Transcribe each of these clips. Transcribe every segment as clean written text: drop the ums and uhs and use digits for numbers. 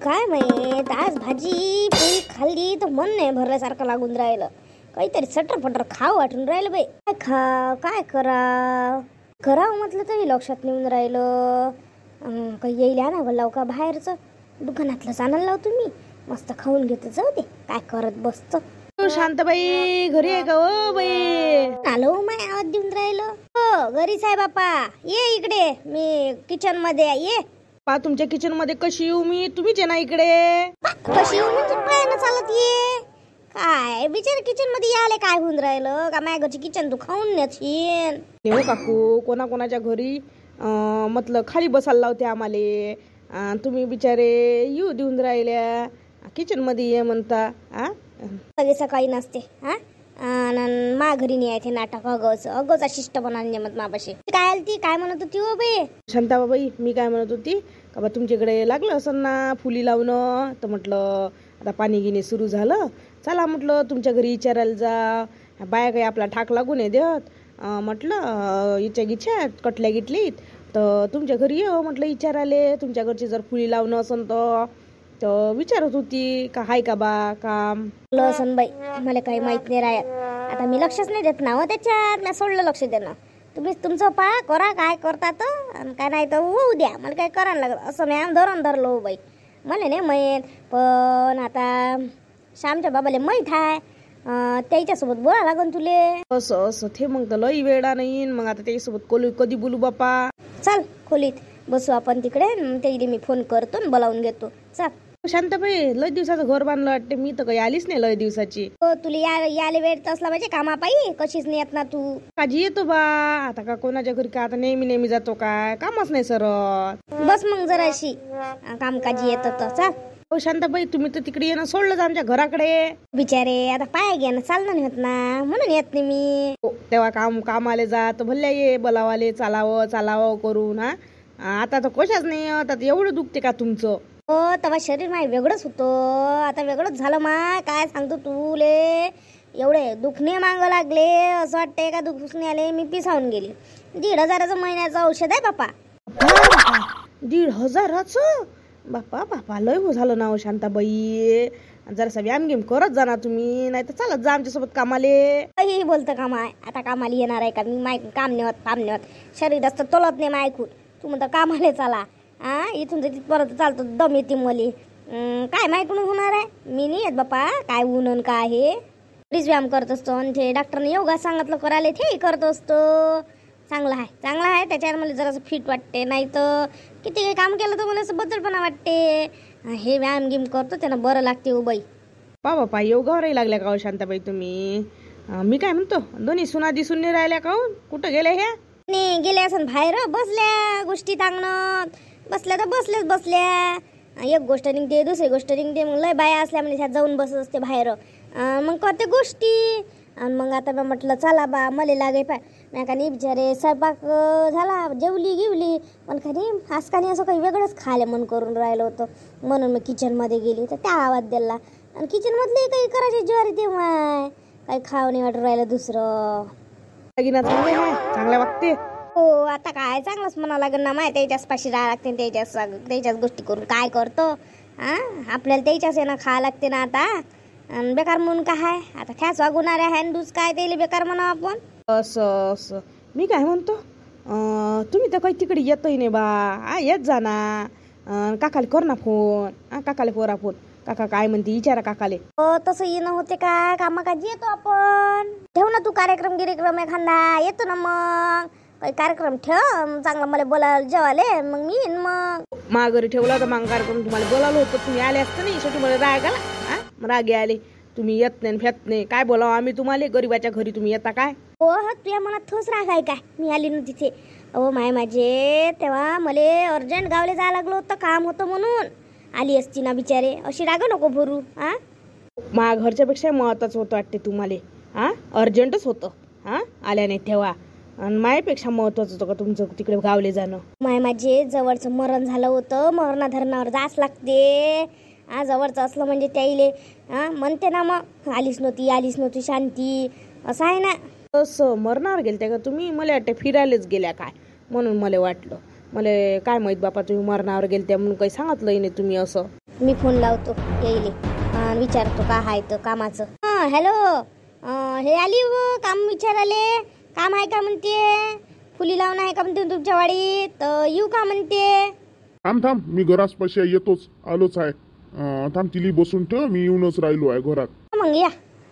काय माहित आज भाजी पोळी खाल्ली तर मन नाही भरल्यासारखं लागून राहिलं. काहीतरी सटर खाव वाटून राहिलं बाई. काय खा काय करावं म्हटलं तरी लक्षात नेऊन राहिलं. काही येईल ना बोलाव का बाहेरचं दुकानातलंच आणायला लाव तुम्ही. मस्त खाऊन घेतो जाऊ दे काय करत बसतो. शांताबाई घरी आहे का हो बाई? आलो माय आवाज देऊन राहिलो. हो घरीच आहे बापा. ये इकडे मी किचन मध्ये आहे ये. पा तुमच्या किचन मध्ये कशी येऊ मी? तुम्हीच आहे ना इकडे. कशी येऊ म्हणजे पायानं चालत ये. काय बिचार किचन मध्ये यायला काय होऊन राहिलं का? माझ्या घरची किचन तू खाऊन नेशील. हो काकू कोणाकोणाच्या घरी म्हटलं खाली बसायला लावते आम्हाले. तुम्ही बिचारे येऊ देऊन राहिल्या किचन मध्ये ये म्हणता. सकाळी नसते मा घरी नाही आहे नाटक अगोचा शिष्टपणा नेमत मापाशी. काय आली ती काय म्हणत होती हो बाई? शांताबाई मी काय म्हणत होती का बा तुमच्याकडे लागलं असं ना फुली लावणं. तर म्हटलं आता पाणी गिणी सुरू झालं चला म्हटलं तुमच्या घरी विचारायला जा. बाया काही आपला ठाक लागू नये देत. म्हटलं इच्छा गिच्छा कटल्या गिटलीत तर तुमच्या घरी ये म्हटलं विचारायले. तुमच्या घरची जर फुली लावणं असन तर विचारत होती का हाय का बा काम. लसन बाई मला काही माहित नाही राहत. आता मी लक्षच नाही देत ना हो त्याच्यात. मी सोडलं लक्ष देणं. तुम्हीच तुमचं पा करा काय करता तर काय नाही तर होऊ द्या. मला काय करायला लागलं असं मी धरलो बाई. मला नाही माहीत पण आता श्यामच्या बाबाला माहीत आहे. त्याच्यासोबत बोला लागन तुले. असं ते मग तर लई वेळा नाही. मग आता त्याच्यासोबत कधी बोलू बापा. चल खोलीत बसू आपण तिकडे. त्याला मी फोन करतो आणि बोलावून घेतो. चल शांताबाई लय दिवसाचं घर बांधलं वाटते. मी तर काही आलीच नाही लय दिवसाची. हो तुला याले वेळ असला पाहिजे कामापायी. कशीच नाही येत ना तू. काजी येतो बा आता का कोणाच्या घरी का आता नेहमी जातो काय कामच नाही सर. बस मग जराशी कामकाजी येत तर चल. हो शांताबाई तुम्ही तर तिकडे येणं सोडलं आमच्या घराकडे. बिचारे आता पाय घ्या ना चालणं नाही होत ना म्हणून येत नाही मी. तेव्हा कामाले जात भल्ल्या ये बोलावाले चालावं करून. आता तर कशाच नाही. आता एवढं दुखते का तुमचं? हो तेव्हा शरीर माय वेगळंच होतं. आता वेगळंच झालं माय. काय सांगतो तुले एवढे दुखणे मांग लागले. असं वाटते का दुखणे आले मी पिसावून गेली. 1,500 महिन्याचं औषध आहे बापा. 1,500 बापा लय हो झालं ना हो शांताबाई. जरासा व्यायाम गेम करत जा ना तुम्ही. नाही तर चालत जा आमच्यासोबत कामाले. काही बोलतं कामाय आता कामाला येणार आहे का मी? माय काम नेवत शरीर असतं तोलत नाही माय ऐकून. तू म्हणता कामाले चला. इथून तर तिथपर्यंत चालतो दम येते मले. काय माहिती होणार आहे. मी नाही येत बापा. काय ऊन काय हे घरीच व्यायाम करत असतो. आणि ते डॉक्टरने योगा सांगितलं करायला ते करत असतो. चांगलं आहे त्याच्यावर मला जरासं फिट वाटते. नाही तर किती काही काम केलं तर मला असं बदलपणा वाटते. हे व्यायाम गिम करतो त्यानं बरं लागते हो बाई. बापा योगावरही लागल्या का हो शांताबाई तुम्ही? मी काय म्हणतो दोन्ही सुना दिसून नाही राहिल्या का? कुठं गेल्या ह्या? नाही गेल्या असं बाहेर बसल्या गोष्टी सांगणं. बसल्या तर बसल्या. एक गोष्ट निघते दुसरी गोष्ट निघते. मग लय बाया असल्या म्हणजे ह्यात जाऊन बसत असते बाहेर. मग करते गोष्टी. आणि मग आता मी म्हटलं चला बा मला लागे पाय. नाही का नाही बिचारे स्वयंपाक झाला जेवली गिवली पण काही आज का नाही असं काही वेगळंच खायला मन करून राहिलं होतं. म्हणून मी किचनमध्ये गेली तर त्या आवाज दिला. आणि किचनमधले काही करायची ज्वारी तेव्हा काही खावं नाही वाटून राहिलं दुसरं. चांगल्या वागते. हो आता काय चांगलंच म्हणा लागेल ना माय. त्याच्याच पाशी राहा लागते. त्याच्याच गोष्टी करून काय करतो. आपल्याला त्याच्याच येणं खावं लागते ना आता. बेकार म्हणून काय आता त्याच वागवणाऱ्या हँडूज काय त्याला बेकार म्हणा आपण. असं मी काय म्हणतो तुम्ही तर काही तिकडे येतही नाही बा. येत जा ना. काकाले कर ना फोन. काकाले कोरा फोन. काका काय म्हणते विचारा काकाले. तसं येणं होते का? कामाकाजी येतो आपण. ठेव ना तू कार्यक्रम एखादा येतो ना. मग काही कार्यक्रम ठेव चांगला मला बोलायला जेवाले मग मी येईन. मग माघारी ठेवला तर मग कार्यक्रम तुम्हाला बोलावलं होतं. तुम्ही आले असतं नाही शेवटी मला राग आला. रागे आले. तुम्ही येत नाही फेत नाही. काय बोलावं आम्ही तुम्हाला? गरीबाच्या घरी तुम्ही येता काय? हो तुझ्या मनात थोस राग आहे काय? मी आली ना तिथे. माझे तेव्हा मला अर्जंट गावले जायला लागलं होतं काम होतं म्हणून आली असती ना बिचारे. अशी राग नको भरू. मा घरच्यापेक्षा महत्वाचं होतं वाटते तुम्हाला. अर्जंटच होतं. आल्या नाही तेव्हा. आणि मायापेक्षा महत्वाचं होतं का तुमचं तिकडे गावले जाणं? माझे जवळचं मरण झालं होतं. मरणा धरणावर जास लागते. जवळचं असलं म्हणजे त्याईले म्हणते ना मग आलीच नव्हती शांती असं आहे ना. असं मरणावर गेलते का तुम्ही? मला वाटते फिरायलाच गेल्या काय म्हणून मला वाटलं. मला काय माहित बापा तुम्ही मरणावर गेलते म्हणून काही सांगितलंही नाही तुम्ही. असं मी फोन लावतो येईल विचारतो का आहे तर कामाचं. हॅलो, हे आली व काम विचाराले. काम आहे का म्हणते? फुली लावणं आहे का म्हणते तुमच्या वाडीत? तर येऊ का म्हणते? थांब मी घरापाशी येतोच, आलोच आहे. थांब तिली बसून ठेव, मी येऊनच राहिलो आहे घरात. मग या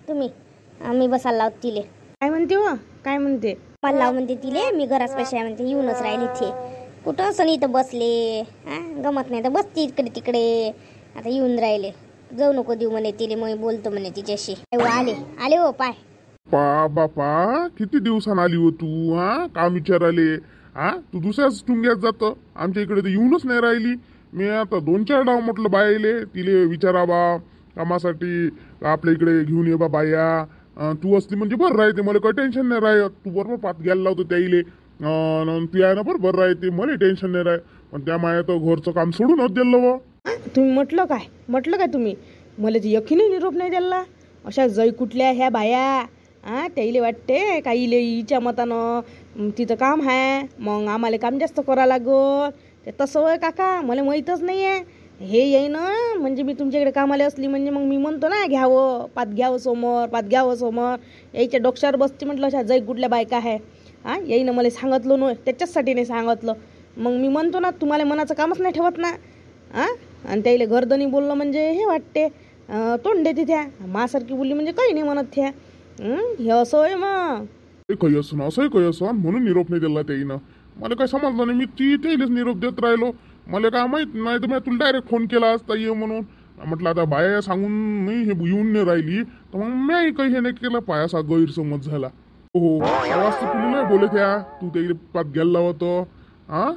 तुम्ही, मी बसायला लावत तिले. काय म्हणते व काय म्हणते? मला लाव म्हणते तिले, मी घरापाशी आहे म्हणते. येऊनच राहिली इथे. कुठं असं इथं बसले, गमत नाही तर बसती इकडे तिकडे. आता येऊन राहिले. जाऊ नको देऊ म्हणे तिले, मग बोलतो म्हणे तिच्याशी. आले हो पाय. बापा किती दिवसानं आली हो तू? काम विचाराले. तू दुसऱ्याच टुंग्यात जातं, आमच्या इकडे तर येऊनच नाही राहिली. मी आता 2-4 डाव म्हटलं बायाले, तिले विचाराबा कामासाठी आपल्या इकडे घेऊन ये बा बाया. तू असली म्हणजे बरं राहते, मला काही टेन्शन नाही राहत. तू बरोबर पात घ्यायला लावतो त्याईले, ती आहे ना बरोबर राहते, मला टेन्शन नाही राहत. पण त्या माया तर घरचं काम सोडूनच दिलं व. तुम्ही म्हटलं काय तुम्ही? मला ते यकीनही निरोप नाही द्यायला. अशा जय कुठल्या ह्या बाया, त्याईले वाटते काहीले हिच्या मतानं तिथं काम आहे, मग आम्हाला काम जास्त करावं लागल. ते तसं होय काका, मला माहीतच नाही आहे. हे येई ना म्हणजे मी तुमच्याकडे कामाला असली म्हणजे मग मी म्हणतो ना घ्यावं पात घ्यावं समोर. यायच्या डोक्यावर बसते म्हटलं अशा जय कुठल्या बायका आहे. येईनं मला सांगितलं नव्हे, त्याच्याचसाठी नाही सांगितलं. मग मी म्हणतो ना तुम्हाला मनाचं कामच नाही ठेवत ना. आणि त्याला घरदनी बोललं म्हणजे हे वाटते तोंड देते त्या. मासारखी बोलली म्हणजे काही नाही म्हणत त्या. हे असं होय मग. काही असं असंही काही असं म्हणून निरोप नाही दिला त्याईनं. मला काय समजलं नाही, मी त्याईलेच निरोप देत राहिलो. मला काय माहित नाही तर मी तुला डायरेक्ट फोन केला असता ये म्हणून. म्हटलं आता बाया सांगून नाही हे येऊन नाही राहिली तर मग मी काही हे नाही केलं. पायासा गैरसमज झाला. हो आवाज तर तुला नाही बोलत ह्या. तू त्याईले पात घ्यायला लावतं.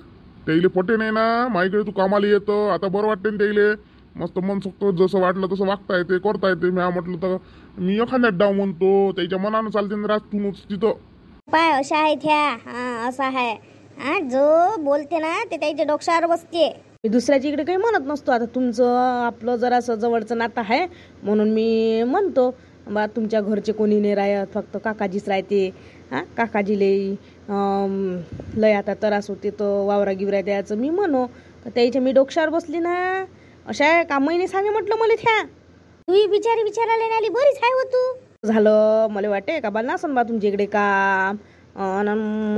त्याईले पटे नाही ना माझ्याकडे तू कामाला येतं. आता बरं वाटते ना त्याईले, मस्त मनसोक्त जसं वाटलं तसं वागता येते, करता येते. मी म्हटलं तर मी एखाद्यात डाव म्हणतो, त्याच्या मनानं चालते ना रात तू तिथं. पाय अशा आहेत ह्या, असं आहे. जो बोलते ना ते त्याच्या डोक्यावर बसते. मी दुसऱ्याच्या इकडे काही म्हणत नसतो. आता तुमचं आपलं जरासं जवळचं नातं आहे म्हणून मी म्हणतो बा तुमच्या घरचे कोणी नाही राहत, फक्त काकाजीच राहते. काकाजी लय आता त्रास होते तर वावरा गिवरा द्यायचं मी म्हणो तर त्याच्या मी डोक्यावर बसली ना. अशा कामही नाही सांगे म्हटलं मला त्या. तू बिचारी विचारायला आली बरीच आहे हो तू. झालं मला वाटे का बा नसन बा तुमच्या इकडे काम.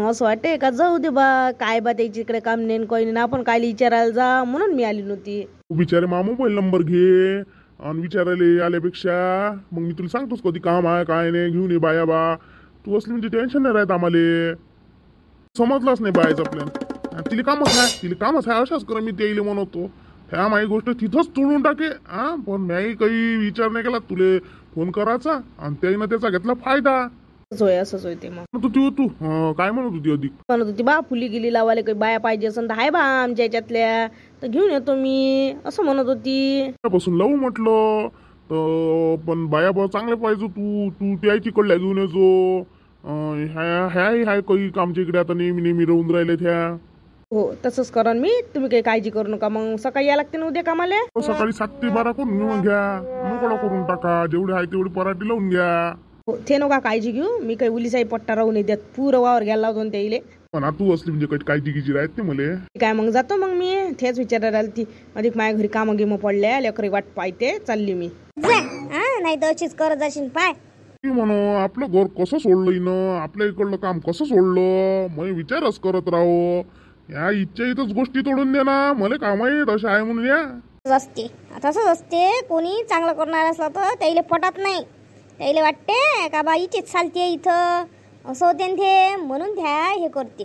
असं वाटते का जाऊ दे बा काय बा त्याच्या इकडे काम नेन काही नाही, आपण काय विचारायला जा म्हणून मी आली नव्हती. विचारे मा मोबाईल नंबर घे आणि विचारायला आल्यापेक्षा मग मी तुला सांगतोच कधी काम आहे काय नाही, घेऊन ये बाया बा. तू असली म्हणजे टेन्शन नाही राहत आम्हाला. समजलाच नाही बायाचं आपल्याला. तिला कामच आहे अशाच कर मी त्याला म्हणतो. ह्या माझी गोष्ट तिथंच तोडून टाके. पण मी काही विचार नाही केला, तुले फोन करायचा आणि त्यानं त्याचा घेतला फायदा. असंच होय ते. मग तू काय म्हणत होती अधिक? म्हणत होती बा फुली गिली लावायला काही बाया पाहिजे असं तर हाय बा आमच्या याच्यातल्या, तर घेऊन येतो मी असं म्हणत होती. पासून लावू म्हटलं पण बाया बा चांगले पाहिजे. तू त्याची कडल्या घेऊन येतो. ह्या काही आमच्या इकडे आता नेहमी राहून राहिले त्या. हो तसंच करा मी, तुम्ही काही काळजी करू नका. मग सकाळी या लागते ना उद्या कामाला. सकाळी 7 ते 12 करून घेऊन घ्या, मोकळा करून टाका. जेवढी आहे तेवढी पराठी लावून घ्या. हो ते नका काळजी घेऊ, मी काही उलीसाई पट्टा राहून येतात पुरं वावर घ्यायला लावतो त्या इले. पण तू असली म्हणजे काही काळजी गिजी राहत नाही मला. काय मग जातो मग मी तेच विचारायला ती अधिक माझ्या घरी कामं गिमं पडल्या लेकरी वाट पाहते चालली मी. नाही तर अशीच करत जाशील पाय. म्हणू आपलं घर कसं सोडलं ना, आपल्या इकडलं काम कसं सोडलं, मग विचारच करत राहो. या इच्छा इथंच गोष्टी तोडून दे ना, मला काम आहे तसं आहे म्हणून या. तसंच असते. कोणी चांगलं करणार असलं तर त्याला पटत नाही. त्याला वाटते का बा इथेच चालते इथं असं होते ते म्हणून त्या हे करते.